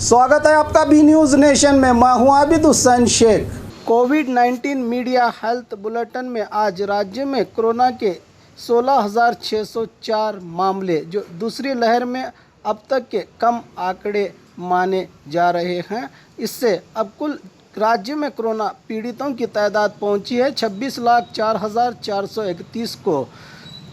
स्वागत है आपका बी न्यूज़ नेशन में। मैं हूं आबिद हुसैन शेख। कोविड-19 मीडिया हेल्थ बुलेटिन में आज राज्य में कोरोना के 16,604 मामले, जो दूसरी लहर में अब तक के कम आंकड़े माने जा रहे हैं। इससे अब कुल राज्य में कोरोना पीड़ितों की तादाद पहुंची है 26,04,431 को।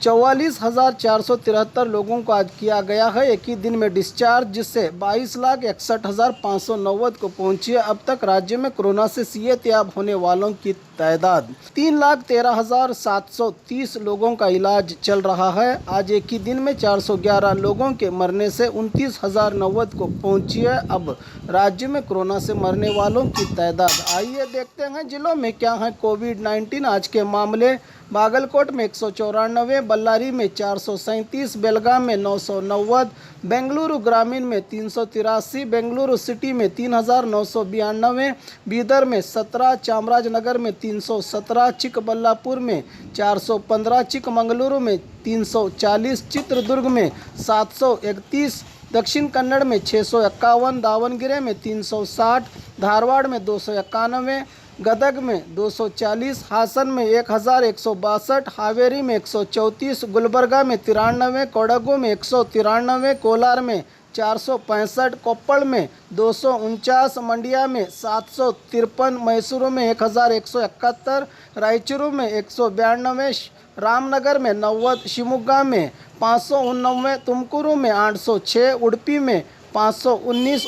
44,473 लोगों को आज किया गया है एक ही दिन में डिस्चार्ज, जिससे 22,61,590 को पहुंची है। अब तक राज्य में कोरोना से सेहतयाब होने वालों की तादाद 3,13,730 लोगों का इलाज चल रहा है। आज एक ही दिन में 411 लोगों के मरने से 29,090 को पहुंची है अब राज्य में कोरोना से मरने वालों की तादाद। आइए देखते हैं जिलों में क्या है कोविड-19 आज के मामले। बागलकोट में 194, बल्लारी में 437, बेलगाम में 990, बेंगलुरु ग्रामीण में 383, बेंगलुरु सिटी में 3,992, बीदर में 17, चामराजनगर में 317, चिकबल्लापुर में 415, चिकमंगलुरु में 340, चित्रदुर्ग में 731, दक्षिण कन्नड़ में 651, दावणगेरे में 360, धारवाड़ में 291, गदग में 240, हासन में 1,162, हावेरी में 134, गुलबर्गा में 93, कोडगु में 193, कोलार में 465, कोप्पल में 249, मंडिया में 753, मैसूरू में 1,171, रायचूरू में 192, रामनगर में 90, शिवमोगा में 589, तुमकुरू में 806, उडुपी में 519,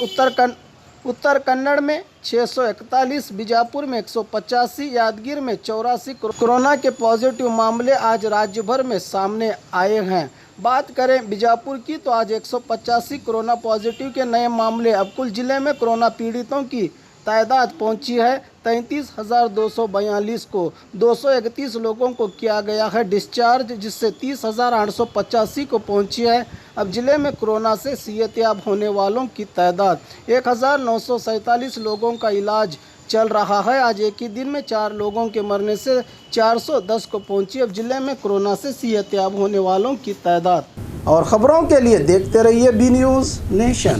उत्तर कन्नड़ में 641, बीजापुर में 185, यादगीर में 84 कोरोना के पॉजिटिव मामले आज राज्य भर में सामने आए हैं। बात करें बीजापुर की तो आज 185 कोरोना पॉजिटिव के नए मामले। अब कुल जिले में कोरोना पीड़ितों की तादाद पहुंची है 33,242 को। 231 लोगों को किया गया है डिस्चार्ज, जिससे 30,885 को पहुंची है अब जिले में कोरोना से सेहतयाब होने वालों की तादाद। 1,947 लोगों का इलाज चल रहा है। आज एक ही दिन में 4 लोगों के मरने से 410 को पहुंची अब जिले में कोरोना से सेहतयाब होने वालों की तादाद। और ख़बरों के लिए देखते रहिए बी न्यूज़ नेशन।